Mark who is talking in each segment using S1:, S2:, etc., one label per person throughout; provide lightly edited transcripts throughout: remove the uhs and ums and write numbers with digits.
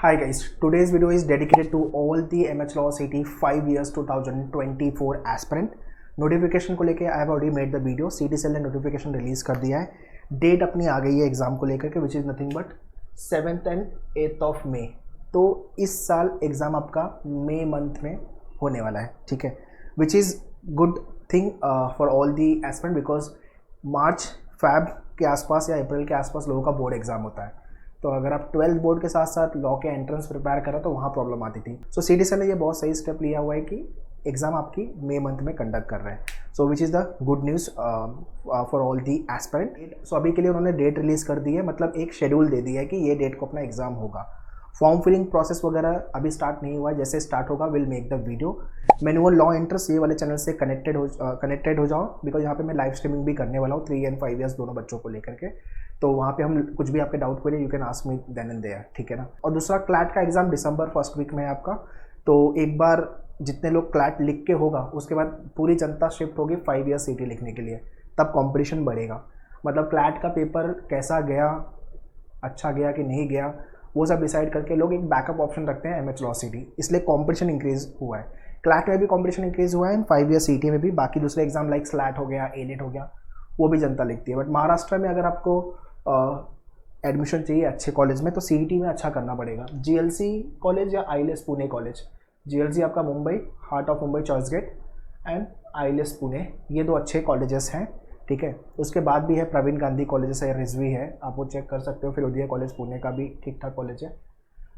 S1: Hi guys, today's video is dedicated to all the MH Law CT 5 years 2024 aspirant. Notification को लेके I have already made the video. सीटी cell ने notification release कर दिया है. Date अपनी आ गई है एग्जाम को लेकर के which is nothing but 7th and 8th of May. तो इस साल एग्ज़ाम आपका मई मंथ में होने वाला है, ठीक है, which is good thing for all the aspirant because March Feb के आसपास या अप्रैल के आसपास लोगों का बोर्ड एग्ज़ाम होता है. तो अगर आप 12th बोर्ड के साथ साथ लॉ के एंट्रेंस प्रिपेयर करें तो वहाँ प्रॉब्लम आती थी. सो सीटी सेल ने ये बहुत सही स्टेप लिया हुआ है कि एग्ज़ाम आपकी मई मंथ में कंडक्ट कर रहे हैं. So which is the good news for all the aspirant. So अभी के लिए उन्होंने डेट रिलीज़ कर दी है, मतलब एक शेड्यूल दे दिया है कि ये डेट को अपना एग्ज़ाम होगा. फॉर्म फिलिंग प्रोसेस वगैरह अभी स्टार्ट नहीं हुआ है, जैसे स्टार्ट होगा will make the video. Manual law interest ये वाले चैनल से कनेक्टेड हो जाओ बिकॉज यहाँ पे मैं लाइव स्ट्रीमिंग भी करने वाला हूँ 3 and 5 years दोनों बच्चों को लेकर के. तो वहाँ पे हम कुछ भी आपके डाउट करें you can ask me then and there, ठीक है ना. और दूसरा क्लैट का एग्ज़ाम दिसंबर फर्स्ट वीक में है आपका. तो एक बार जितने लोग क्लैट लिख के होगा उसके बाद पूरी जनता शिफ्ट होगी 5 years सीटी लिखने के लिए, तब कंपटीशन बढ़ेगा. मतलब क्लैट का पेपर कैसा गया, अच्छा गया कि नहीं गया, वो सब डिसाइड करके लोग एक बैकअप ऑप्शन रखते हैं एमएच लॉ सीटी. इसलिए कंपटीशन इंक्रीज हुआ है. क्लैट में भी कंपटीशन इंक्रीज हुआ है एंड 5 years सीटी में भी. बाकी दूसरे एग्जाम लाइक स्लैट हो गया, एलेट हो गया, वो भी जनता लिखती है. बट महाराष्ट्र में अगर आपको एडमिशन चाहिए अच्छे कॉलेज में तो सीईटी में अच्छा करना पड़ेगा. जीएलसी कॉलेज या आईएलएस पुणे कॉलेज. जीएलसी आपका Mumbai, heart of Mumbai Churchgate and ILS Pune, ये दो अच्छे कॉलेजेस हैं, ठीक है. उसके बाद भी है प्रवीण गांधी कॉलेजेस है, रिजवी है, आप वो चेक कर सकते हो. फिर उदय कॉलेज पुणे का भी ठीक ठाक कॉलेज है.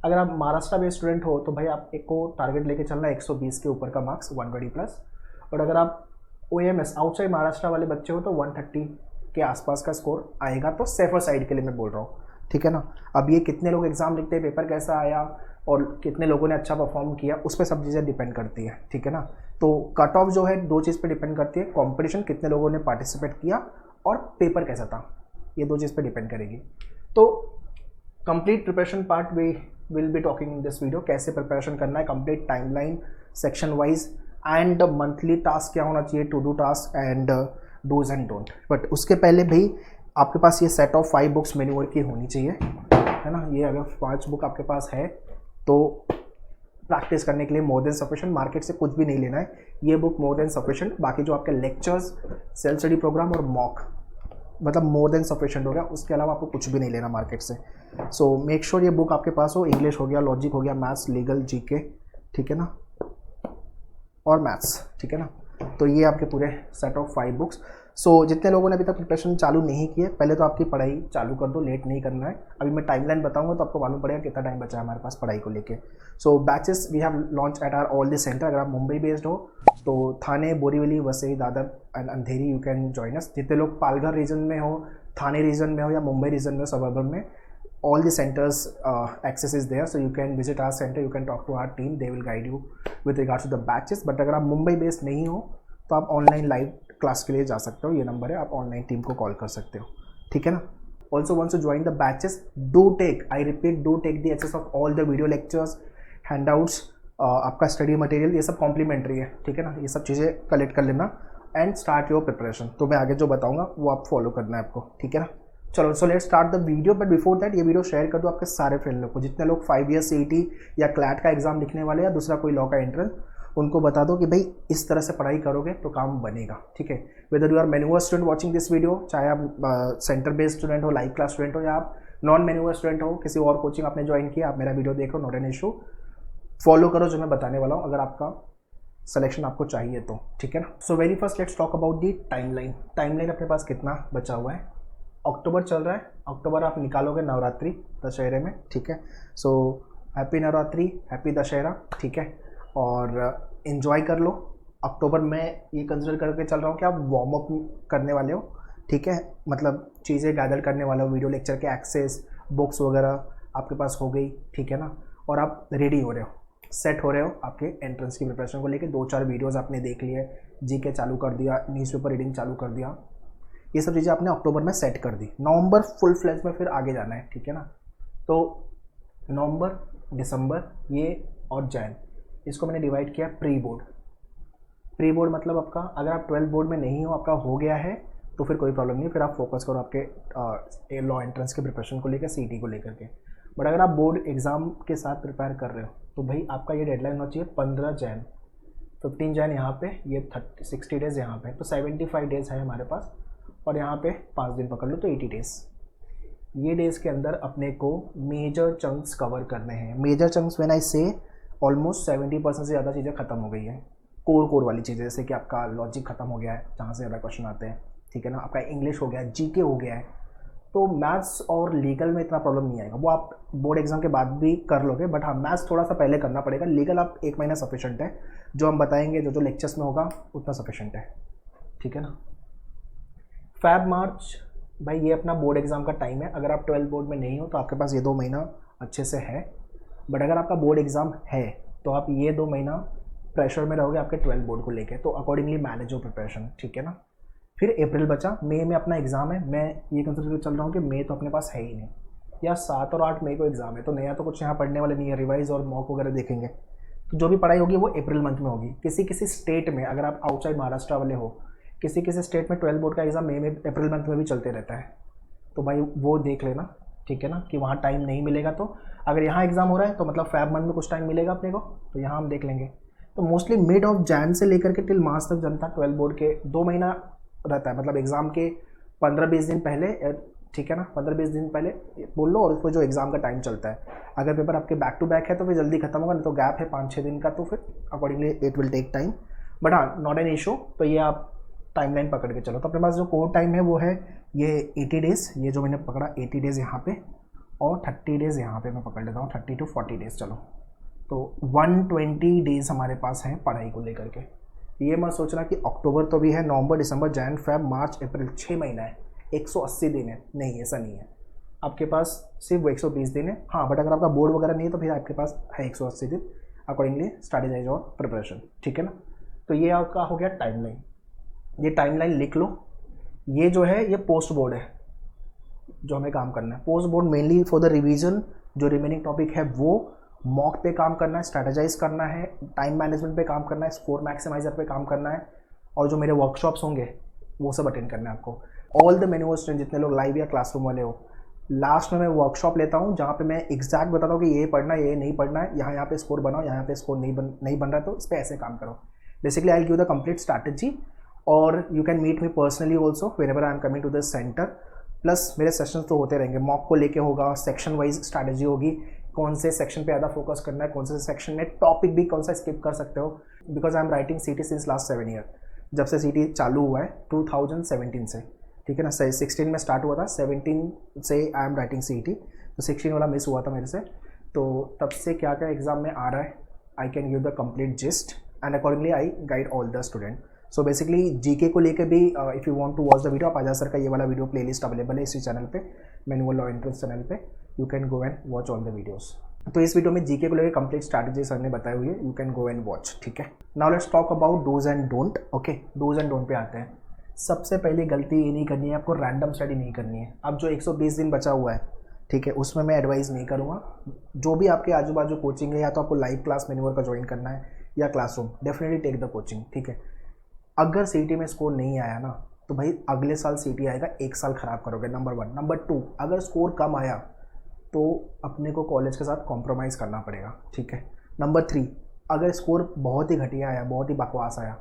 S1: अगर आप महाराष्ट्र में स्टूडेंट हो तो भाई आप एक को टारगेट लेके चलना 120 के ऊपर का मार्क्स, 120+. और अगर आप OMS आउटसाइड महाराष्ट्र वाले बच्चे हो तो 130 के आसपास का स्कोर आएगा. तो सेफर साइड के लिए मैं बोल रहा हूँ, ठीक है ना. अब ये कितने लोग एग्जाम लिखते हैं, पेपर कैसा आया और कितने लोगों ने अच्छा परफॉर्म किया, उस पर सब चीज़ें डिपेंड करती है, ठीक है ना. तो कट ऑफ जो है दो चीज़ पे डिपेंड करती है, कंपटीशन कितने लोगों ने पार्टिसिपेट किया और पेपर कैसा था, ये दो चीज़ पे डिपेंड करेगी. तो complete preparation part we will be talking in this video. कैसे प्रिपरेशन करना है, complete timeline section wise and monthly task क्या होना चाहिए, to do task and do's and don't. But उसके पहले भाई आपके पास ये सेट ऑफ 5 बुक्स मेन्यूअर की होनी चाहिए, है ना. ये अगर 5 बुक आपके पास है तो प्रैक्टिस करने के लिए मोर देन सफिशिएंट. मार्केट से कुछ भी नहीं लेना है, ये बुक मोर देन सफिशिएंट. बाकी जो आपके लेक्चर्स, सेल्फ स्टडी प्रोग्राम और मॉक, मतलब मोर देन सफिशिएंट हो गया. उसके अलावा आपको कुछ भी नहीं लेना मार्केट से. सो मेक श्योर ये बुक आपके पास हो. इंग्लिश हो गया, लॉजिक हो गया, मैथ्स, लीगल, जीके, ठीक है ना, और मैथ्स, ठीक है ना. तो ये आपके पूरे सेट ऑफ 5 बुक्स. सो जितने लोगों ने अभी तक प्रिपरेशन चालू नहीं की है, पहले तो आपकी पढ़ाई चालू कर दो, लेट नहीं करना है. अभी मैं टाइमलाइन बताऊंगा तो आपको मालूम पड़ेगा कितना टाइम बचा है हमारे पास पढ़ाई को लेके. So batches we have launch at our all the centre. अगर आप मुंबई बेस्ड हो तो Thane, Borivali, Vasai, Dadar and Andheri you can join us. जितने लोग पालघर रीजन में हो, थाने रीजन में हो या मुंबई रीजन में, सबअर्बन में, all the centers access is there, so you can visit our center, you can talk to our team, they will guide you with regards to the batches. but अगर आप Mumbai based नहीं हो तो आप online live class के लिए जा सकते हो. ये नंबर है, आप ऑनलाइन टीम को कॉल कर सकते हो, ठीक है ना. Also once to join the batches, do take, I repeat, do take the access of all the video lectures, handouts, आपका स्टडी मटेरियल, ये सब कॉम्प्लीमेंट्री है, ठीक है ना. ये सब चीज़ें कलेक्ट कर लेना एंड स्टार्ट योर प्रिपरेशन. तो मैं आगे जो बताऊँगा वो आप फॉलो करना है आपको, ठीक है ना. चलो, so let's start the video. But before that ये वीडियो शेयर कर दो आपके सारे फ्रेंड लोग को. जितने लोग 5 years सीईटी या क्लैट का एग्जाम लिखने वाले या दूसरा कोई लॉ का एंट्रेंस, उनको बता दो कि भाई इस तरह से पढ़ाई करोगे तो काम बनेगा, ठीक है. Whether you are manual student watching this video, चाहे आप सेंटर बेस्ड स्टूडेंट हो, लाइव क्लास स्टूडेंट हो, या आप नॉन मैनुअल स्टूडेंट हो, किसी और कोचिंग आपने ज्वाइन किया, आप मेरा वीडियो देखो, नॉट एन इशू. फॉलो करो जो मैं बताने वाला हूँ अगर आपका सिलेक्शन आपको चाहिए तो, ठीक है ना. So very first let's talk about the timeline. Timeline अपने पास कितना बचा हुआ है. अक्टूबर चल रहा है, अक्टूबर आप निकालोगे नवरात्रि दशहरे में, ठीक है. So happy Navratri, happy Dussehra, ठीक है. और इन्जॉय कर लो. अक्टूबर में ये कंसिडर करके चल रहा हूँ कि आप वार्म अप करने वाले हो, ठीक है. मतलब चीज़ें गैदर करने वाले हो, वीडियो लेक्चर के एक्सेस, बुक्स वगैरह आपके पास हो गई, ठीक है ना. और आप रेडी हो रहे हो, सेट हो रहे हो आपके एंट्रेंस की प्रिपरेशन को लेके. 2-4 वीडियोज़ आपने देख लिए, जीके चालू कर दिया, न्यूज़पेपर रीडिंग चालू कर दिया, ये सब चीज़ें आपने अक्टूबर में सेट कर दी. नवंबर फुल फ्लैश में फिर आगे जाना है, ठीक है ना. तो नवंबर, दिसंबर ये और जैन, इसको मैंने डिवाइड किया प्री बोर्ड. प्री बोर्ड मतलब आपका, अगर आप 12th बोर्ड में नहीं हो, आपका हो गया है तो फिर कोई प्रॉब्लम नहीं, फिर आप फोकस करो आपके लॉ एंट्रेंस के प्रिपरेशन को लेकर, सीईटी को लेकर के. बट अगर आप बोर्ड एग्ज़ाम के साथ प्रिपेयर कर रहे हो तो भाई आपका ये डेडलाइन होना चाहिए 15 जैन, 15 जैन यहाँ पे, ये 60 डेज़ यहाँ पे, तो 75 डेज़ है हमारे पास, और यहाँ पे 5 दिन पकड़ लो तो 80 डेज़। ये डेज़ के अंदर अपने को मेजर चंक्स कवर करने हैं। मेजर चंक्स व्हेन आई से ऑलमोस्ट 70% से ज़्यादा चीज़ें खत्म हो गई हैं, कोर वाली चीज़ें, जैसे कि आपका लॉजिक खत्म हो गया है जहाँ से ज़्यादा क्वेश्चन आते हैं, ठीक है ना, आपका इंग्लिश हो गया है, जीके हो गया है, तो मैथ्स और लीगल में इतना प्रॉब्लम नहीं आएगा, वो आप बोर्ड एग्जाम के बाद भी कर लोगे, बट हाँ मैथ्स थोड़ा सा पहले करना पड़ेगा। लीगल आप 1 महीना सफिशेंट है, जो हम बताएंगे जो लेक्चर्स में होगा उतना सफिशेंट है, ठीक है ना। फैब मार्च भाई ये अपना बोर्ड एग्जाम का टाइम है। अगर आप 12 बोर्ड में नहीं हो तो आपके पास ये 2 महीना अच्छे से है, बट अगर आपका बोर्ड एग्जाम है तो आप ये 2 महीना प्रेशर में रहोगे आपके 12 बोर्ड को लेके, तो अकॉर्डिंगली मैनेज हो प्रिपरेशन, ठीक है ना। फिर अप्रैल बचा, मई में अपना एग्ज़ाम है। मैं ये कंसिडर चल रहा हूँ कि मई तो अपने पास है ही नहीं, या 7 और 8 मई को एग्ज़ाम है, तो नया तो कुछ यहाँ पढ़ने वाले नहीं है, रिवाइज और मॉक वगैरह देखेंगे, तो जो भी पढ़ाई होगी वो अप्रैल मंथ में होगी। किसी स्टेट में अगर आप आउटसाइड महाराष्ट्र वाले हो, किसी स्टेट में 12 बोर्ड का एग्ज़ाम मई में अप्रैल मंथ में भी चलते रहता है, तो भाई वो देख लेना, ठीक है ना, कि वहाँ टाइम नहीं मिलेगा। तो अगर यहाँ एग्ज़ाम हो रहा है तो मतलब फैब मंथ में कुछ टाइम मिलेगा अपने को, तो यहाँ हम देख लेंगे। तो मोस्टली मिड ऑफ जैन से लेकर के टिल मार्च तक जनता 12 बोर्ड के 2 महीना रहता है, मतलब एग्ज़ाम के 15-20 दिन पहले, ठीक है ना, 15-20 दिन पहले बोल लो, और उसको जो एग्ज़ाम का टाइम चलता है। अगर पेपर आपके बैक टू बैक है तो फिर जल्दी खत्म होगा, नहीं तो गैप है 5-6 दिन का, तो फिर accordingly it will take time, but हाँ नॉट एन इशू। तो ये आप टाइमलाइन पकड़ के चलो। तो अपने पास जो कोर टाइम है वो है ये 80 डेज़, ये जो मैंने पकड़ा 80 डेज़ यहाँ पे, और 30 डेज़ यहाँ पे मैं पकड़ लेता हूँ, 30 to 40 डेज़ चलो, तो 120 डेज़ हमारे पास हैं पढ़ाई को लेकर के। ये मत सोचना कि अक्टूबर तो भी है, नवंबर, दिसंबर, जैन, फेब, मार्च, अप्रैल 6 महीना है, 180 दिन है, नहीं ऐसा नहीं है, आपके पास सिर्फ 120 दिन है। हाँ बट अगर आपका बोर्ड वगैरह नहीं है तो फिर आपके पास है 180 दिन, अकॉर्डिंगली स्ट्रैटेजाइज और प्रिपरेशन, ठीक है ना। तो ये आपका हो गया टाइमलाइन, ये टाइमलाइन लिख लो। ये जो है ये पोस्ट बोर्ड है जो हमें काम करना है। Post board mainly for the revision, जो रिमेनिंग टॉपिक है वो मॉक पे काम करना है, स्ट्रैटेजाइज करना है, टाइम मैनेजमेंट पे काम करना है, स्कोर मैक्सिमाइजर पे काम करना है, और जो मेरे वर्कशॉप्स होंगे वो सब अटेंड करना है आपको। ऑल द मैनुअल स्टूडेंट जितने लोग लाइव या क्लासरूम वाले हो, लास्ट में मैं वर्कशॉप लेता हूँ जहाँ पे मैं एग्जैक्ट बताता हूँ कि ये पढ़ना है, ये नहीं पढ़ना है, यहाँ पे स्कोर बनाओ, यहाँ पे स्कोर नहीं बन रहा है तो इस पर ऐसे काम करो। Basically I give the complete strategy, और you can meet me personally also whenever I am coming to this centre. Plus मेरे सेशंस तो होते रहेंगे, मॉक को लेके होगा, सेक्शन वाइज स्ट्रैटेजी होगी, कौन से सेक्शन पे ज़्यादा फोकस करना है, कौन से सेक्शन में टॉपिक भी कौन सा स्किप कर सकते हो, बिकॉज आई एम राइटिंग सीटी सिंस लास्ट 7 ईयर, जब से सीटी चालू हुआ है 2017 से, ठीक है ना। 16 में स्टार्ट हुआ था, 17 से आई एम राइटिंग सीटी, तो 16 वाला मिस हुआ था मेरे से, तो तब से क्या क्या एग्जाम में आ रहा है I can give the complete gist, and accordingly I guide all the student. So basically GK को लेकर भी if you want to watch the video, आप आजाद सर का ये वाला वीडियो प्लेलिस्ट अवेलेबल है इसी चैनल पे, मैनुअल लॉ एंट्रेंस चैनल पे, you can go and watch all the videos. तो इस वीडियो में जीके को लेकर कंप्लीट स्ट्रैटेजी सर ने बताई हुई है, you can go and watch, ठीक है। Now let's talk about do's and don't. Okay, do's and don't पे आते हैं। सबसे पहली गलती ये नहीं करनी है, आपको रैंडम स्टडी नहीं करनी है। अब जो 120 दिन बचा हुआ है, ठीक है, उसमें मैं एडवाइस नहीं करूँगा। जो भी आपके आजू बाजू कोचिंग है, या तो आपको लाइव क्लास मैनुअल का ज्वाइन करना है या classroom, definitely take the coaching, ठीक है। अगर सीटी में स्कोर नहीं आया ना तो भाई अगले साल सीटी आएगा, 1 साल ख़राब करोगे, नंबर 1। नंबर 2, अगर स्कोर कम आया तो अपने को कॉलेज के साथ कॉम्प्रोमाइज़ करना पड़ेगा, ठीक है। नंबर 3, अगर स्कोर बहुत ही घटिया आया, बहुत ही बकवास आया,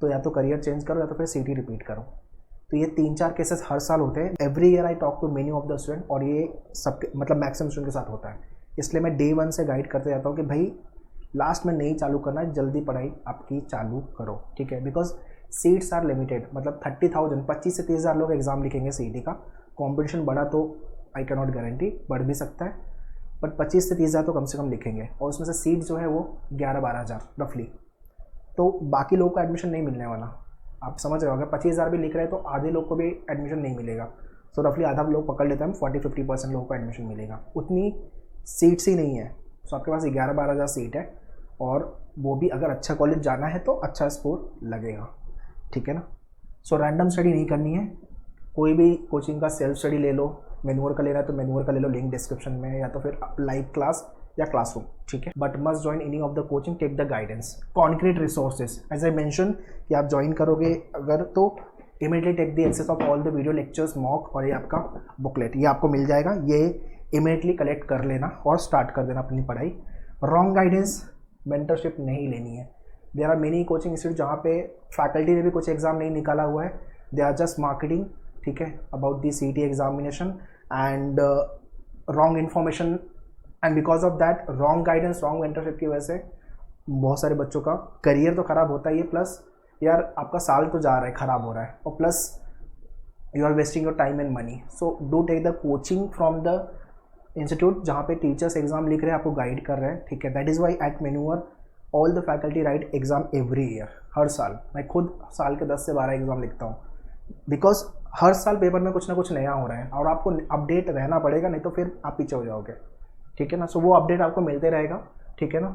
S1: तो या तो करियर चेंज करो या तो फिर सीटी रिपीट करो। तो ये 3-4 केसेस हर साल होते हैं। Every year I talk to many of the student, और ये सबके मतलब मैक्सिमम स्टूडेंट के साथ होता है। इसलिए मैं day 1 से गाइड करते जाता हूँ कि भाई लास्ट में नहीं चालू करना है, जल्दी पढ़ाई आपकी चालू करो, ठीक है। बिकॉज सीट्स आर लिमिटेड, मतलब 30,000, 25 से 30,000 लोग एग्जाम लिखेंगे सीटी का। कॉम्पिटिशन बढ़ा तो आई कैन नॉट गारंटी, बढ़ भी सकता है, बट 25 से 30,000 तो कम से कम लिखेंगे, और उसमें से सीट जो है वो 11-12 हज़ार रफली। तो बाकी लोगों को एडमिशन नहीं मिलने वाला, आप समझ रहे हो। अगर 25,000 भी लिख रहे हैं तो आधे लोग को भी एडमिशन नहीं मिलेगा। सो रफली आधा लोग पकड़ लेते हैं, 40-50% लोगों को एडमिशन मिलेगा। उतनी सीट्स ही नहीं है। सो आपके पास 11-12 हज़ार सीट है, और वो भी अगर अच्छा कॉलेज जाना है तो अच्छा स्कोर लगेगा, ठीक है ना। सो रैंडम स्टडी नहीं करनी है। कोई भी कोचिंग का सेल्फ स्टडी ले लो, मैनुअल का लेना है तो मैनुअल का ले लो, लिंक डिस्क्रिप्शन में, या तो फिर लाइव क्लास या क्लासरूम, ठीक है। But must join any of the coaching, take the guidance, concrete resources. As I mention कि आप ज्वाइन करोगे अगर तो immediately take the access of all the video lectures, mock, और ये आपका बुकलेट, ये आपको मिल जाएगा। ये इमीडिएटली कलेक्ट कर लेना और स्टार्ट कर देना अपनी पढ़ाई। रॉन्ग गाइडेंस, मेंटरशिप नहीं लेनी है। There are many coaching institute जहाँ पे फैकल्टी ने भी कुछ एग्जाम नहीं निकाला हुआ है, दे आर जस्ट मार्केटिंग, ठीक है, about the CET examination and wrong information, and because of that wrong guidance, wrong mentorship की वजह से बहुत सारे बच्चों का करियर तो ख़राब होता ही है, प्लस यार आपका साल तो जा रहा है, ख़राब हो रहा है, और plus you are wasting your time and money. So do take the coaching from the institute जहाँ पे टीचर्स एग्जाम लिख रहे हैं, आपको गाइड कर रहे हैं, ठीक है। दैट इज़ वाई एट मैन्यूअर all the faculty write exam every year, हर साल। मैं खुद साल के 10 से 12 एग्जाम लिखता हूँ, बिकॉज हर साल पेपर में कुछ ना कुछ नया हो रहा है और आपको अपडेट रहना पड़ेगा, नहीं तो फिर आप पीछे हो जाओगे, ठीक है ना। सो वो अपडेट आपको मिलते रहेगा, ठीक है ना।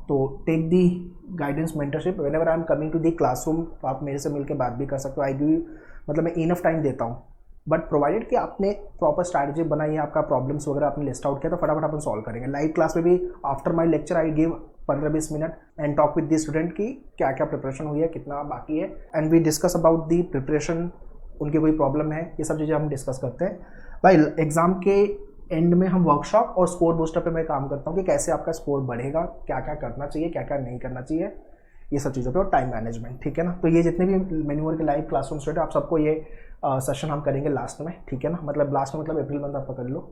S1: तो take the guidance, mentorship whenever I am coming to the classroom, तो आप मेरे से मिलकर बात भी कर सकते हो। आई गिव, मतलब मैं इनफ टाइम देता हूँ, बट प्रोवाइडेड कि आपने प्रॉपर स्ट्रैटेजी बनाई है, आपका प्रॉब्लम्स वगैरह आपने लिस्ट आउट किया, तो फटाफट अपन सॉल्व करेंगे। लाइव क्लास में भी after my lecture I give 15-20 minute and talk with the student की क्या क्या प्रिपरेशन हुई है, कितना बाकी है, and we discuss about the preparation, उनकी कोई प्रॉब्लम है, ये सब चीज़ें हम डिस्कस करते हैं। भाई एग्जाम के एंड में हम वर्कशॉप और स्कोर बूस्टर पे मैं काम करता हूँ कि कैसे आपका स्कोर बढ़ेगा, क्या क्या करना चाहिए, क्या क्या नहीं करना चाहिए, ये सब चीज़ों पे, और टाइम मैनेजमेंट, ठीक है ना। तो ये जितने भी मैन्यूअर के लाइव क्लासरूम स्टूडेंट, आप सबको ये सेशन हम करेंगे लास्ट में, ठीक है ना। मतलब लास्ट में मतलब अप्रैल मंथ आप पकड़ लो।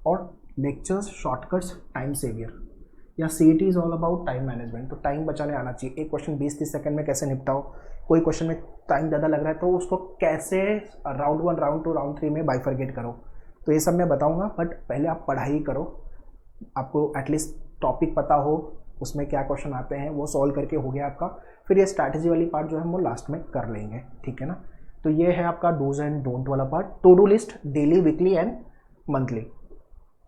S1: और लेक्चर्स, शॉर्टकट्स, टाइम सेवियर, या CET is all about time management. तो टाइम बचाने आना चाहिए। एक क्वेश्चन 20-30 सेकंड में कैसे निपटाओ, कोई क्वेश्चन में टाइम ज़्यादा लग रहा है तो उसको कैसे राउंड 1, राउंड 2, राउंड 3 में बाइफरकेट करो, तो ये सब मैं बताऊंगा। बट पहले आप पढ़ाई करो, आपको एटलीस्ट टॉपिक पता हो, उसमें क्या क्वेश्चन आते हैं वो सॉल्व करके हो गया आपका। फिर ये स्ट्रैटेजी वाली पार्ट जो है हम वो लास्ट में कर लेंगे, ठीक है ना। तो ये है आपका डूज एंड डोंट वाला part. To do list daily, weekly and monthly,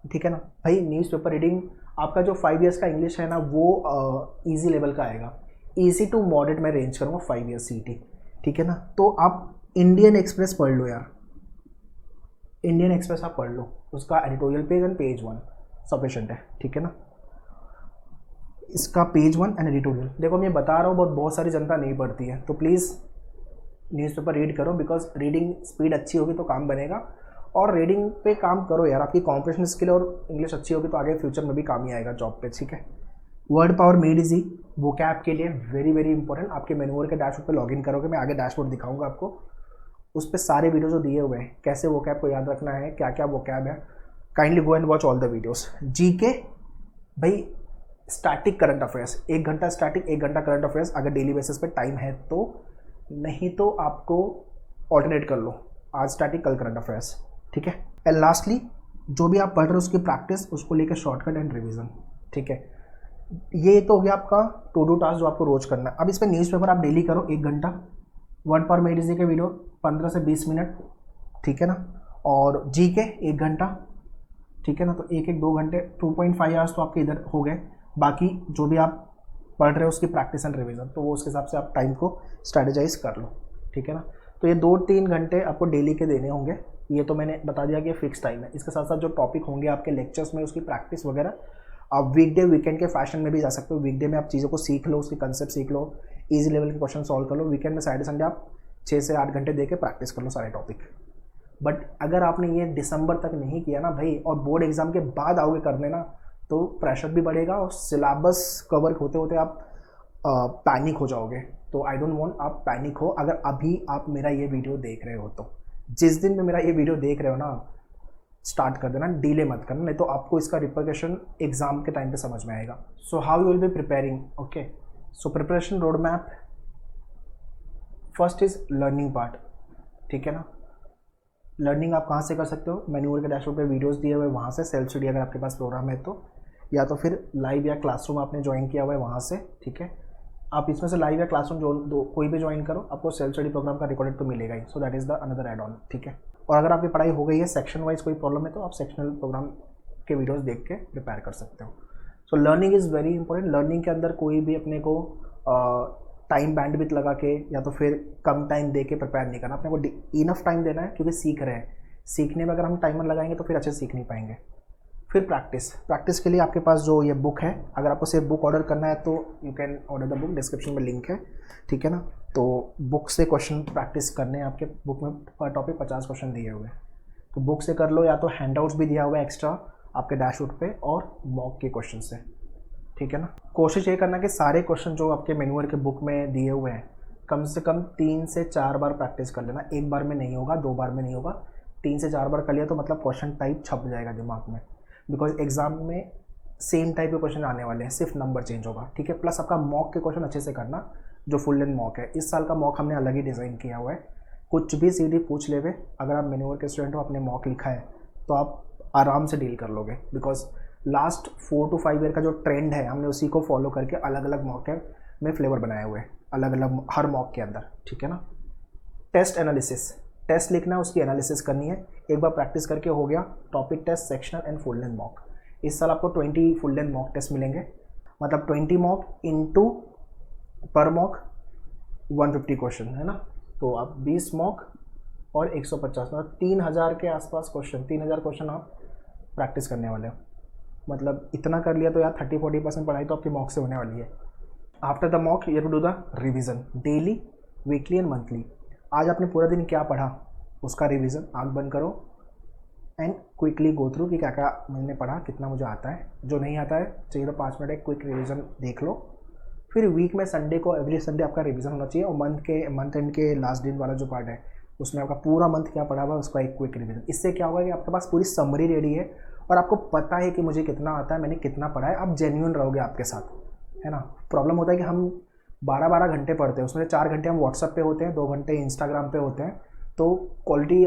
S1: ठीक है ना। भाई न्यूज़पेपर रीडिंग, आपका जो 5 ईयर्स का इंग्लिश है ना वो ईजी लेवल का आएगा, ईजी टू मॉडरेट में रेंज करूँगा 5 ईयर्स CET, ठीक है ना। तो आप इंडियन एक्सप्रेस पढ़ लो यार, इंडियन एक्सप्रेस आप पढ़ लो, उसका editorial page and page 1 sufficient है, ठीक है ना। इसका पेज 1 एंड एडिटोरियल, देखो मैं बता रहा हूँ बहुत सारी जनता नहीं पढ़ती है, तो प्लीज़ न्यूज़पेपर रीड करो, बिकॉज रीडिंग स्पीड अच्छी होगी तो काम बनेगा। और रीडिंग पे काम करो यार, आपकी कॉम्प्रिहेंशन स्किल और इंग्लिश अच्छी होगी तो आगे फ्यूचर में भी काम ही आएगा जॉब पे, ठीक है। Word power made easy, vocab के लिए वेरी वेरी इंपॉर्टेंट। आपके मैन्यूअर के डैशबोर्ड पे लॉगिन करोगे, मैं आगे डैशबोर्ड दिखाऊंगा आपको, उस पर सारे वीडियो जो दिए हुए हैं, कैसे वोकैब को याद रखना है, क्या क्या वोकैब है, kindly go and watch all the videos. GK, भाई स्टैटिक करंट अफेयर्स, 1 घंटा स्टैटिक, 1 घंटा करंट अफेयर्स, अगर डेली बेसिस पे टाइम है तो, नहीं तो आपको ऑल्टरनेट कर लो, आज स्टैटिक कल करंट अफेयर्स, ठीक है। एंड लास्टली जो भी आप पढ़ रहे हो उसकी प्रैक्टिस, उसको लेकर शॉर्टकट एंड रिवीजन, ठीक है। ये तो हो गया आपका टू डू टास्क जो आपको रोज करना है। अब इसमें न्यूज़पेपर आप डेली करो 1 घंटा, वर्ड पावर मेड इजी के वीडियो 15 से 20 मिनट, ठीक है ना। और जीके 1 घंटा, ठीक है ना। तो 1-2 घंटे, 2.5 आवर्स तो आपके इधर हो गए। बाकी जो भी आप पढ़ रहे हो उसकी प्रैक्टिस एंड रिवीजन, तो वो उसके हिसाब से आप टाइम को स्ट्रेटेजाइज कर लो, ठीक है ना। तो ये 2-3 घंटे आपको डेली के देने होंगे। ये तो मैंने बता दिया कि फिक्स टाइम है। इसके साथ साथ जो टॉपिक होंगे आपके लेक्चर्स में उसकी प्रैक्टिस वगैरह, आप वीकडे वीकेंड के फैशन में भी जा सकते हो। वीकडे में आप चीज़ों को सीख लो, उसके कंसेप्ट सीख लो, इजी लेवल के क्वेश्चन सॉल्व कर लो। वीकेंड में सैटरडे संडे आप 6 से 8 घंटे दे के प्रैक्टिस कर लो सारे टॉपिक। बट अगर आपने ये दिसंबर तक नहीं किया ना भाई, और बोर्ड एग्जाम के बाद आओगे करने ना, तो प्रेशर भी बढ़ेगा और सिलेबस कवर होते होते आप पैनिक हो जाओगे। तो आई डोंट वांट आप पैनिक हो। अगर अभी आप मेरा ये वीडियो देख रहे हो, तो जिस दिन में मेरा ये वीडियो देख रहे हो ना, स्टार्ट कर देना, डिले मत करना, नहीं तो आपको इसका रिपरकशन एग्जाम के टाइम पे समझ में आएगा। So how you will be preparing, okay. So preparation road map, first is learning part, ठीक है ना। लर्निंग आप कहाँ से कर सकते हो, मैन्यूअर के डैशबोर्ड पे वीडियोस दिए हुए वहाँ से, सेल्फ स्टडी अगर आपके पास प्रोग्राम है तो, या तो फिर लाइव या क्लासरूम आपने ज्वाइन किया हुआ है वहाँ से, ठीक है। आप इसमें से लाइव या क्लासरूम जो कोई भी ज्वाइन करो, आपको सेल्फ स्टडी प्रोग्राम का रिकॉर्डेड तो मिलेगा ही। So that is the another add on, ठीक है। और अगर आपकी पढ़ाई हो गई है, सेक्शन वाइज कोई प्रॉब्लम है तो आप सेक्शनल प्रोग्राम के वीडियोस देख के प्रिपेयर कर सकते हो। So learning is very important. Learning के अंदर कोई भी अपने को टाइम बैंडविड्थ लगा के या तो फिर कम टाइम दे के प्रिपेयर नहीं करना, अपने को इनफ टाइम देना है, क्योंकि सीख रहे हैं। सीखने में अगर हम टाइमर लगाएंगे तो फिर अच्छे से सीख नहीं पाएंगे। फिर प्रैक्टिस के लिए आपके पास जो ये बुक है, अगर आपको सिर्फ बुक ऑर्डर करना है तो you can order the book, description में लिंक है, ठीक है ना। तो बुक से क्वेश्चन प्रैक्टिस करने हैं आपके, बुक में पर टॉपिक 50 क्वेश्चन दिए हुए हैं, तो बुक से कर लो, या तो हैंडआउट्स भी दिया हुआ है एक्स्ट्रा, आपके डैशबोर्ड पे और मॉक के क्वेश्चन से, ठीक है ना। कोशिश ये करना कि सारे क्वेश्चन जो आपके मैनुअल के बुक में दिए हुए हैं कम से कम 3 से 4 बार प्रैक्टिस कर लेना। एक बार में नहीं होगा, 2 बार में नहीं होगा, 3 से 4 बार कर लिया तो मतलब क्वेश्चन टाइप छप जाएगा दिमाग में, बिकॉज एग्जाम में सेम टाइप के क्वेश्चन आने वाले हैं, सिर्फ नंबर चेंज होगा, ठीक है। प्लस आपका मॉक के क्वेश्चन अच्छे से करना, जो फुल लेंथ मॉक है। इस साल का मॉक हमने अलग ही डिज़ाइन किया हुआ है, कुछ भी सीडी पूछ लेवे, अगर आप मैनुअल के स्टूडेंट हो, आपने मॉक लिखा है तो आप आराम से डील कर लोगे, बिकॉज लास्ट 4 to 5 ईयर का जो ट्रेंड है हमने उसी को फॉलो करके अलग अलग मॉक में फ्लेवर बनाए हुए हैं, अलग अलग हर मॉक के अंदर, ठीक है ना। टेस्ट एनालिसिस, टेस्ट लिखना है, उसकी एनालिसिस करनी है। एक बार प्रैक्टिस करके हो गया, topic test, sectional and full length mock. इस साल आपको 20 फुल लेंथ मॉक टेस्ट मिलेंगे, मतलब 20 मॉक इंटू पर मॉक 150 क्वेश्चन है ना, तो आप 20 मॉक और 150 मतलब 3000 के आसपास क्वेश्चन, 3000 क्वेश्चन आप प्रैक्टिस करने वाले हो। मतलब इतना कर लिया तो यार 30-40% पढ़ाई तो आपकी मॉक से होने वाली है। After the mock you have to do the revision daily, weekly and monthly. आज आपने पूरा दिन क्या पढ़ा उसका रिवीजन, आंख बंद करो एंड क्विकली गो थ्रू कि क्या क्या मैंने पढ़ा, कितना मुझे आता है। जो नहीं आता है चाहिए तो 5 मिनट एक क्विक रिवीजन देख लो। फिर वीक में संडे को, एवरी संडे आपका रिवीजन होना चाहिए, और मंथ एंड के लास्ट दिन वाला जो पार्ट है उसमें आपका पूरा मंथ क्या पढ़ा हुआ उसका एक क्विक रिवीजन। इससे क्या होगा कि आपके पास पूरी समरी रेडी है और आपको पता है कि मुझे कितना आता है, मैंने कितना पढ़ा है। आप जेन्युइन रहोगे आपके साथ, है ना। प्रॉब्लम होता है कि हम 12-12 घंटे पढ़ते हैं, उसमें से 4 घंटे हम व्हाट्सएप पे होते हैं, 2 घंटे इंस्टाग्राम पे होते हैं, तो क्वालिटी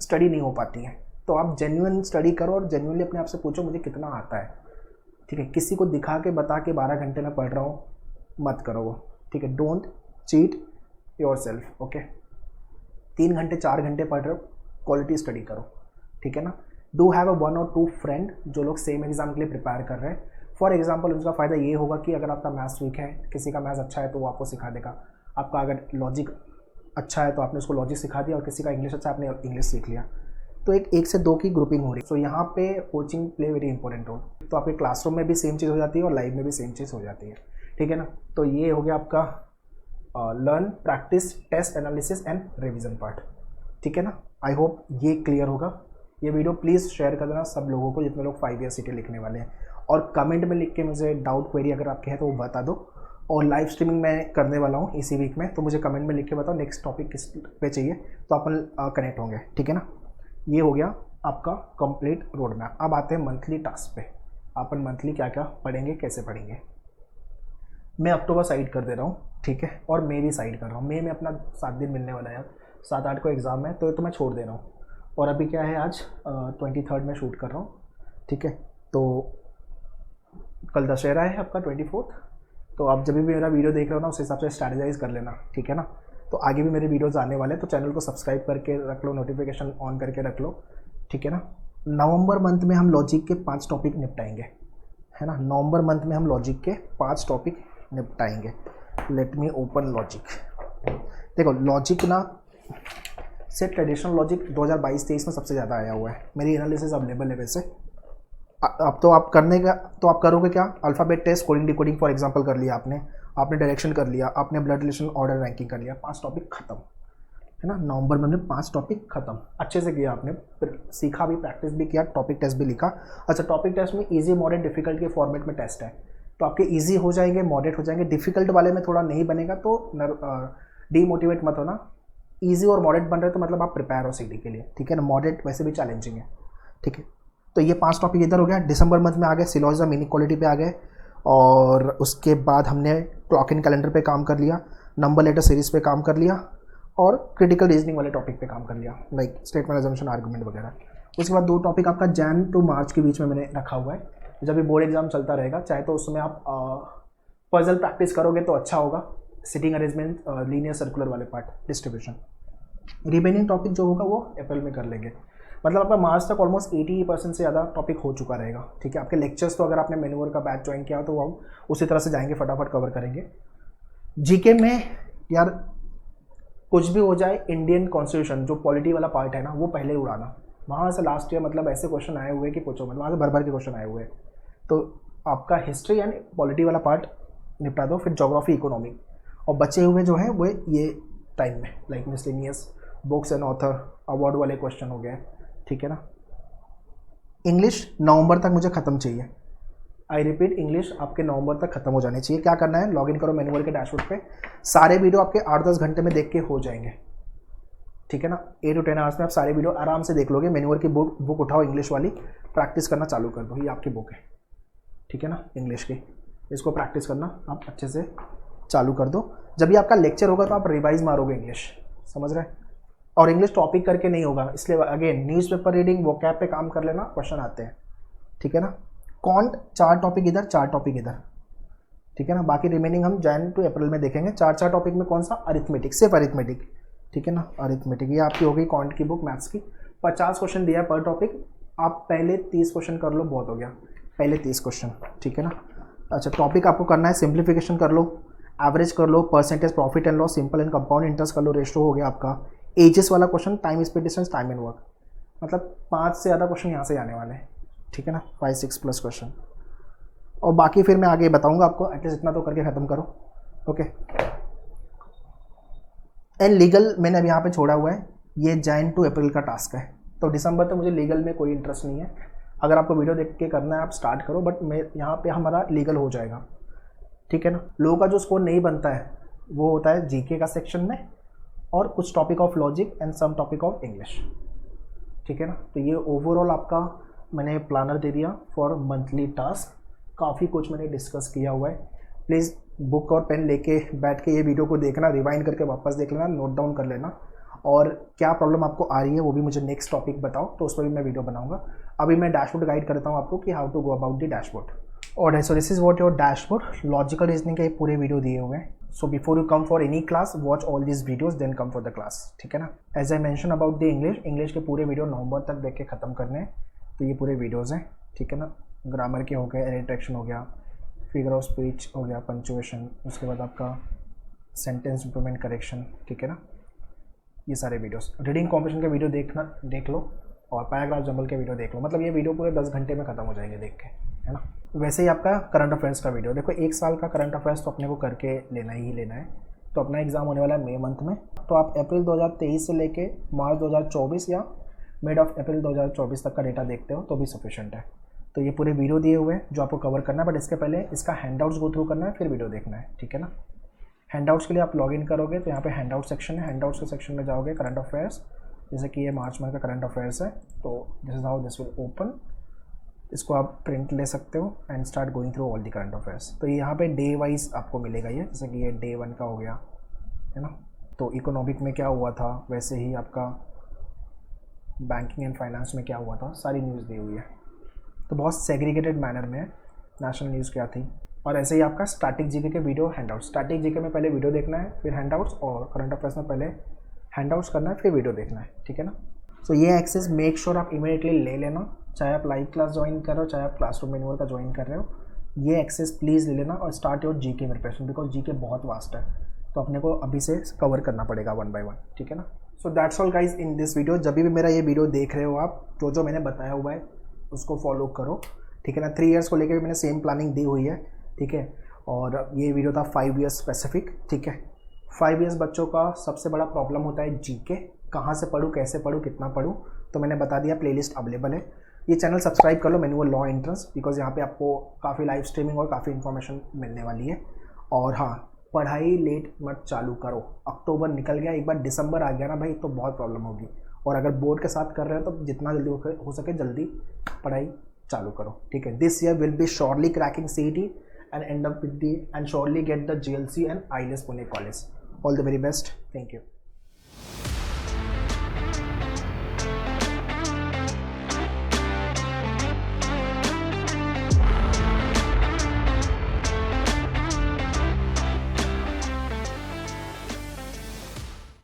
S1: स्टडी नहीं हो पाती है। तो आप जेन्युइन स्टडी करो और जेन्युइनली अपने आप से पूछो मुझे कितना आता है, ठीक है। किसी को दिखा के बता के 12 घंटे में पढ़ रहा हूँ मत करो वो, ठीक है। Don't cheat your self, okay. 3 घंटे 4 घंटे पढ़ रहे हो, क्वालिटी स्टडी करो, ठीक है ना। Do have a 1 or 2 friend जो लोग सेम एग्जाम के लिए प्रिपेयर कर रहे हैं। फॉर एग्जाम्पल उसका फ़ायदा ये होगा कि अगर आपका मैथ्स वीक है, किसी का मैथ्स अच्छा है तो वो आपको सिखा देगा। आपका अगर लॉजिक अच्छा है तो आपने उसको लॉजिक सिखा दिया, और किसी का इंग्लिश अच्छा है आपने इंग्लिश सीख लिया। तो एक से 2 की ग्रुपिंग हो रही है। सो यहाँ पे coaching play very important role. तो आपके क्लासरूम में भी सेम चीज़ हो जाती है और लाइव में भी सेम चीज़ हो जाती है, ठीक है ना। तो ये हो गया आपका learn, practice, test, analysis and revision part, ठीक है ना। आई होप ये क्लियर होगा। ये वीडियो प्लीज़ शेयर कर देना सब लोगों को जितने लोग 5 ईयर सीटी लिखने वाले हैं, और कमेंट में लिख के मुझे डाउट क्वेरी अगर आपके हैं तो वो बता दो। और लाइव स्ट्रीमिंग मैं करने वाला हूँ इसी वीक में, तो मुझे कमेंट में लिख के बताओ नेक्स्ट टॉपिक किस पे चाहिए, तो अपन कनेक्ट होंगे, ठीक है ना। ये हो गया आपका कंप्लीट रोड मैप। अब आते हैं मंथली टास्क पे। अपन मंथली क्या क्या पढ़ेंगे, कैसे पढ़ेंगे। मैं अक्टूबर साइड कर दे रहा हूँ, ठीक है, और मई भी साइड कर रहा हूँ। मई में अपना 7 दिन मिलने वाला है यार, 7-8 को एग्ज़ाम है, तो मैं छोड़ दे रहा हूँ। और अभी क्या है, आज 23rd में शूट कर रहा हूँ, ठीक है। तो कल दशहरा है आपका 24th, तो आप जब भी मेरा वीडियो देख रहे हो ना उस हिसाब से स्ट्रैटेजाइज कर लेना, ठीक है ना। तो आगे भी मेरे वीडियोस आने वाले हैं, तो चैनल को सब्सक्राइब करके रख लो, नोटिफिकेशन ऑन करके रख लो, ठीक है ना। नवंबर मंथ में हम लॉजिक के 5 टॉपिक निपटाएंगे, है ना। नवंबर मंथ में हम लॉजिक के 5 टॉपिक निपटाएंगे। Let me open logic. देखो लॉजिक ना से ट्रेडिशनल लॉजिक 2022-23 में सबसे ज़्यादा आया हुआ है, मेरी एनालिसिस अवेलेबल है वैसे। अब तो आप करने का, तो आप करोगे क्या, alphabet test, coding decoding for example कर लिया आपने डायरेक्शन कर लिया, आपने ब्लड रिलेशन ऑर्डर रैंकिंग कर लिया, 5 टॉपिक खत्म, है ना। नवंबर में 5 टॉपिक खत्म, अच्छे से किया आपने, फिर सीखा भी, प्रैक्टिस भी किया, टॉपिक टेस्ट भी लिखा। अच्छा, टॉपिक टेस्ट में ईजी, मॉडरेट, डिफिकल्ट के फॉर्मेट में टेस्ट है, तो आपके ईजी हो जाएंगे, मॉडरेट हो जाएंगे। डिफिकल्ट वाले में थोड़ा नहीं बनेगा तो डीमोटिवेट मत होना। ईजी और मॉडरेट बन रहे तो मतलब आप प्रिपेयर हो सीडी के लिए, ठीक है ना। मॉडरेट वैसे भी चैलेंजिंग है, ठीक है। तो ये 5 टॉपिक इधर हो गया। दिसंबर मंथ में आ गए सिलोजिज्म, इनइक्वालिटी पे आ गए, और उसके बाद हमने क्लॉक इन कैलेंडर पे काम कर लिया, नंबर लेटर सीरीज पे काम कर लिया, और क्रिटिकल रीजनिंग वाले टॉपिक पे काम कर लिया, लाइक स्टेटमेंट, अजम्पशन, आर्गुमेंट वगैरह। उसके बाद 2 टॉपिक आपका जैन टू मार्च के बीच में मैंने रखा हुआ है, जब भी बोर्ड एग्जाम चलता रहेगा, चाहे तो उसमें आप पजल प्रैक्टिस करोगे तो अच्छा होगा, सिटिंग अरेंजमेंट, लीनियर सर्कुलर वाले पार्ट, डिस्ट्रीब्यूशन। रिमेनिंग टॉपिक जो होगा वो अप्रैल में कर लेंगे। मतलब आपका मार्च तक ऑलमोस्ट 80% से ज़्यादा टॉपिक हो चुका रहेगा, ठीक है। आपके लेक्चर्स तो अगर आपने मैनुअल का बैच ज्वाइन किया तो वो हम उसी तरह से जाएंगे, फटाफट कवर करेंगे। जीके में यार कुछ भी हो जाए, इंडियन कॉन्स्टिट्यूशन जो पॉलिटी वाला पार्ट है ना वो पहले उड़ाना। वहाँ से लास्ट ईयर मतलब ऐसे क्वेश्चन आए हुए कि पूछो, मतलब वहाँ से भर के क्वेश्चन आए हुए हैं। तो आपका हिस्ट्री एंड पॉलिटी वाला पार्ट निपटा दो, फिर ज्योग्राफी, इकोनॉमी, और बचे हुए जो है वो ये टाइम में, like miscellaneous, books and author, award वाले क्वेश्चन हो गए, ठीक है ना। इंग्लिश नवंबर तक मुझे ख़त्म चाहिए। आई रिपीट, इंग्लिश आपके नवंबर तक खत्म हो जानी चाहिए। क्या करना है, लॉगिन करो मैनुअल के डैशबोर्ड पे, सारे वीडियो आपके 8-10 घंटे में देख के हो जाएंगे, ठीक है ना। 8 to 10 आवर्स में आप सारे वीडियो आराम से देख लोगे। मैनुअल की बुक उठाओ, इंग्लिश वाली, प्रैक्टिस करना चालू कर दो। ये आपकी बुक है, ठीक है ना, इंग्लिश की। इसको प्रैक्टिस करना आप अच्छे से चालू कर दो। जब भी आपका लेक्चर होगा तो आप रिवाइज मारोगे इंग्लिश, समझ रहे हैं। और इंग्लिश टॉपिक करके नहीं होगा, इसलिए अगेन न्यूज़पेपर रीडिंग, वो कैप पे काम कर लेना, क्वेश्चन आते हैं, ठीक है ना। कॉन्ट 4 टॉपिक इधर, 4 टॉपिक इधर, ठीक है ना। बाकी रिमेनिंग हम जैन टू अप्रैल में देखेंगे। 4 टॉपिक में कौन सा, अरिथमेटिक, सिर्फ अरिथमेटिक, ठीक है ना। अरिथमेटिक ये आपकी हो गई कॉन्ट की बुक, मैथ्स की। 50 क्वेश्चन दिया पर टॉपिक, आप पहले 30 क्वेश्चन कर लो, बहुत हो गया, पहले 30 क्वेश्चन, ठीक है ना। अच्छा, टॉपिक आपको करना है, सिंप्लीफिकेशन कर लो, एवरेज कर लो, percentage, profit and loss, simple and compound interest कर लो, रेशियो हो गया आपका। एजेस वाला question, time, speed, distance, time and work, मतलब 5 से ज़्यादा क्वेश्चन यहाँ से आने वाले हैं, ठीक है ना, 5-6 प्लस क्वेश्चन। और बाकी फिर मैं आगे बताऊंगा आपको, एटलीस्ट इतना तो करके ख़त्म करो, ओके। एंड लीगल मैंने अब यहाँ पे छोड़ा हुआ है, ये जैन टू अप्रैल का टास्क है, तो दिसंबर तक मुझे लीगल में कोई इंटरेस्ट नहीं है। अगर आपको वीडियो देख के करना है आप स्टार्ट करो, बट मैं यहाँ पे हमारा लीगल हो जाएगा, ठीक है ना। लोगों का जो स्कोर नहीं बनता है वो होता है जीके का सेक्शन में, और कुछ topic of logic and some topic of English, ठीक है ना। तो ये ओवरऑल आपका मैंने प्लानर दे दिया फॉर मंथली टास्क। काफ़ी कुछ मैंने डिस्कस किया हुआ है। प्लीज़ बुक और पेन लेके बैठ के ये वीडियो को देखना, रिवाइंड करके वापस देख लेना, नोट डाउन कर लेना, और क्या प्रॉब्लम आपको आ रही है वो भी मुझे नेक्स्ट टॉपिक बताओ, तो उस पर भी मैं वीडियो बनाऊंगा। अभी मैं डैशबोर्ड गाइड करता हूँ आपको कि how to go about the dashboard. और so this is what your dashboard, logical reasoning के पूरे वीडियो दिए हुए हैं। So before you come for any class, watch all this videos, then come for the class, ठीक है ना। As I mention about the English के पूरे वीडियो नवंबर तक देख के ख़त्म करने हैं, तो ये पूरे वीडियोज़ हैं, ठीक है ना। ग्रामर के हो गए, रिट्रैक्शन हो गया, फिगर ऑफ स्पीच हो गया, पंचुएशन, उसके बाद आपका सेंटेंस इंप्रूवमेंट करेक्शन, ठीक है ना। ये सारे वीडियोस, रीडिंग कॉम्पिटिशन के वीडियो देख लो, और पैराग्राफ जंबल के वीडियो देख लो, मतलब ये वीडियो पूरे 10 घंटे में ख़त्म हो जाएंगे देख के, है ना। वैसे ही आपका करंट अफेयर्स का वीडियो देखो, 1 साल का करंट अफेयर्स तो अपने को करके लेना ही लेना है। तो अपना एग्ज़ाम होने वाला है मई मंथ में, तो आप अप्रैल 2023 से लेके मार्च 2024 या मिड ऑफ अप्रैल 2024 तक का डेटा देखते हो तो भी सफिशेंट है। तो ये पूरे वीडियो दिए हुए हैं जो आपको कवर करना है, बट इसके पहले इसका हैंडआउट्स गो थ्रू करना है, फिर वीडियो देखना है, ठीक है ना। हैंडआउट्स के लिए आप लॉगिन करोगे तो यहाँ पे हैंडआउट सेक्शन है, हैंडआउट्स के सेक्शन में जाओगे, करंट अफेयर्स, जैसे कि ये मार्च मंथ का करंट अफेयर्स है, तो this is how this will open. इसको आप प्रिंट ले सकते हो and start going through all the current affairs. तो यहाँ पे डे वाइज आपको मिलेगा ये, जैसे कि ये डे 1 का हो गया, है ना। तो इकोनॉमिक में क्या हुआ था, वैसे ही आपका बैंकिंग एंड फाइनेंस में क्या हुआ था, सारी न्यूज़ दी हुई है। तो बहुत सेग्रीगेटेड मैनर में है, नेशनल न्यूज़ क्या थी। और ऐसे ही आपका स्टैटिक जीके के वीडियो हैंडआउट्स, स्टैटिक जीके में पहले वीडियो देखना है, फिर हैंडआउट्स, और करंट अफेयर्स में पहले हैंडआउट्स करना है, फिर वीडियो देखना है, ठीक है ना। सो ये एक्सेस मेक श्योर आप इमीडिएटली ले लेना, चाहे आप लाइव क्लास ज्वाइन कर रहे हो, चाहे आप क्लासरूम मैनुअल का ज्वाइन कर रहे हो, ये एक्सेस प्लीज़ ले लेना और start your GK preparation, because GK बहुत वास्ट है, तो अपने को अभी से कवर करना पड़ेगा 1 by 1, ठीक है ना। So that's all guys in this video. जब भी मेरा ये वीडियो देख रहे हो आप, जो मैंने बताया हुआ है उसको फॉलो करो, ठीक है ना। 3 years को लेकर भी मैंने सेम प्लानिंग दी हुई है, ठीक है। और ये वीडियो था 5 years स्पेसिफिक, ठीक है। 5 years बच्चों का सबसे बड़ा प्रॉब्लम होता है जीके, कहाँ से पढूं, कैसे पढूं, कितना पढूं, तो मैंने बता दिया, प्लेलिस्ट अवेलेबल है। ये चैनल सब्सक्राइब कर लो, मैनुअल लॉ एंट्रेंस, बिकॉज यहाँ पे आपको काफ़ी लाइव स्ट्रीमिंग और काफ़ी इन्फॉर्मेशन मिलने वाली है। और हाँ, पढ़ाई लेट मत चालू करो, अक्टूबर निकल गया, एक बार दिसंबर आ गया ना भाई तो बहुत प्रॉब्लम होगी। और अगर बोर्ड के साथ कर रहे हो तो जितना जल्दी हो सके जल्दी पढ़ाई चालू करो, ठीक है। This year will be surely cracking CET and end up with and surely get the GLC and IELTS Pune College. All the very best. Thank you.